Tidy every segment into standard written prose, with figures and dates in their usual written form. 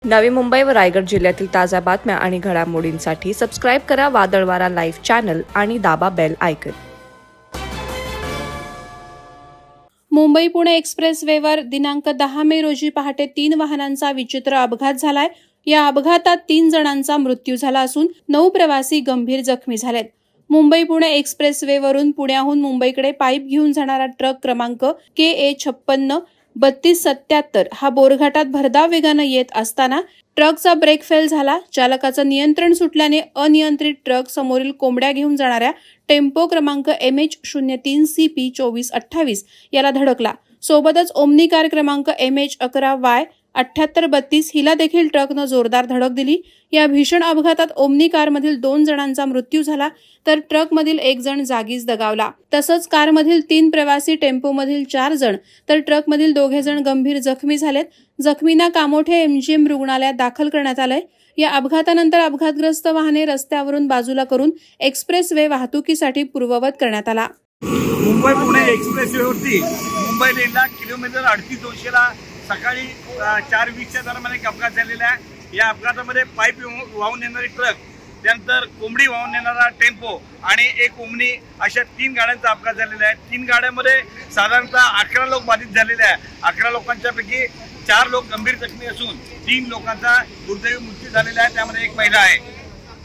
नवी मुंबई व रायगड जिल्ह्यातील ताज्या बातम्या आणि घडामोडींसाठी सबस्क्राइब करा वादळवारा लाईव्ह चॅनल आणि दाबा बेल आयकॉन। मुंबई पुणे एक्सप्रेसवेवर दिनांक 10 मे रोजी पहाटे 3 वाहनांचा विचित्र अपघात झालाय। या अपघातात 3 जणांचा मृत्यू झाला असून 9 प्रवासी गंभीर जखमी झालेत। मुंबई पुणे एक्सप्रेसवेवरून पुण्याहून मुंबईकडे पाईप घेऊन जाणारा ट्रक क्रमांक KA 563277 हा बोरघाटात भरधाव वेगाने येत असताना ट्रकचा ब्रेक फेल झाला। चालकाचं नियंत्रण सुटल्याने अनियंत्रित ट्रक समोरील कोंबड्या घेऊन जाणाऱ्या टेम्पो क्रमांक MH03CP 2428 याला धडकला। सोबतच ओमनी कार क्रमांक MH11Y 7832 हिला देखील ट्रकनं जोरदार धडक दिली। या भीषण अपघातात ओमनी कारमधील 2 जणांचा मृत्यू झाला तर ट्रकमधील 1 जण जागीच दगावला। तसंच कारमधील 3 प्रवासी, टेम्पोमधील 4 जण तर ट्रकमधील 2 जण गंभीर जखमी झालेत। जखमींना कामोठे MGM रुग्णालयात दाखल करण्यात आलंय। या अपघातानंतर अपघातग्रस्त वाहने रस्त्यावरून बाजूला करून एक्सप्रेसवे वाहतुकीसाठी पूर्ववत करण्यात आला। मुंबई पुणे एक्सप्रेसवेवरती मुंबई लेनला किलोमीटर 3800 ला सकाळी 4:20च्या दरम्यान एक अपघात झालेला आहे। या अपघातामध्ये पाईप वाहून नेणारी ट्रक, त्यानंतर कोंबडी वाहून नेणारा टेम्पो आणि एक ओमनी अशा 3 गाड्यांचा अपघात झालेला आहे। 3 गाड्यांमध्ये साधारणतः 11 लोक बाधित झालेले आहे। 11 लोकांच्यापैकी 4 लोक गंभीर जखमी असून 3 लोकांचा दुर्दैवी मृत्यू झालेला आहे, त्यामध्ये एक महिला आहे।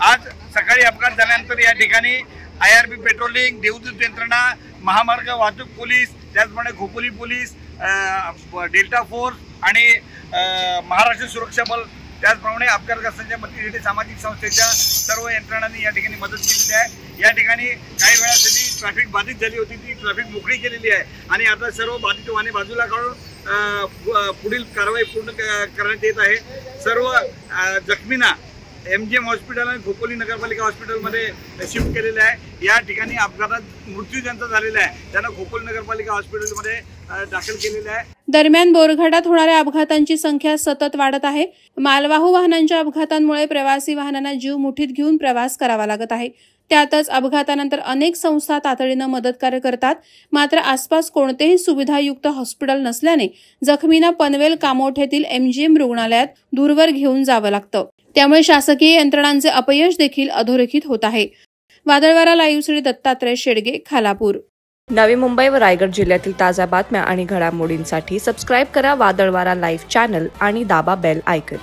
आज सकाळी अपघात झाल्यानंतर या ठिकाणी IRB पेट्रोलिंग, देवदूत यंत्रणा, महामार्ग वाहतूक पोलीस, त्याचप्रमाणे खोपोली पोलीस, डेल्टा फोर्स आणि महाराष्ट्र सुरक्षा बल, त्याचप्रमाणे अपघातग्रस्तांच्या मदतीसाठी सामाजिक संस्थेच्या सर्व यंत्रणांनी या ठिकाणी मदत केलेली आहे। या ठिकाणी काही वेळासाठी ट्रॅफिक बाधित झाली होती, ती ट्रॅफिक मोकळी केलेली आहे आणि आता सर्व बाधित वाहने बाजूला काढून पुढील कारवाई पूर्ण करण्यात येत आहे। सर्व जखमींना MGM हॉस्पिटल आणि खोपोली नगरपालिका हॉस्पिटलमध्ये शिफ्ट केलेले आहे। या ठिकाणी अपघातात मृत्यू ज्यांचा झालेला आहे त्यांना खोपोली नगरपालिका हॉस्पिटलमध्ये दाखल केलेले आहे। दरम्यान बोरघाटात होणाऱ्या अपघातांची संख्या सतत वाढत आहे। मालवाहू वाहनांच्या अपघातांमुळे प्रवासी वाहनांना जीव मुठीत घेऊन प्रवास करावा लागत आहे। त्यातच अपघातानंतर अनेक संस्था तातडीनं मदतकार्य करतात, मात्र आसपास कोणतेही सुविधायुक्त हॉस्पिटल नसल्याने जखमींना पनवेल कामोठेतील MGM रुग्णालयात दूरवर घेऊन जावं लागतं। त्यामुळे शासकीय यंत्रणांचे अपयश देखील अधोरेखित होत आहे। वादळवारा लाईव्हसाठी दत्तात्रय शेडगे, खालापूर। नवी मुंबई व रायगड जिल्ह्यातील ताज्या बातम्या आणि घडामोडींसाठी सबस्क्राइब करा वादळवारा लाईव्ह चॅनल आणि दाबा बेल आयकॉन।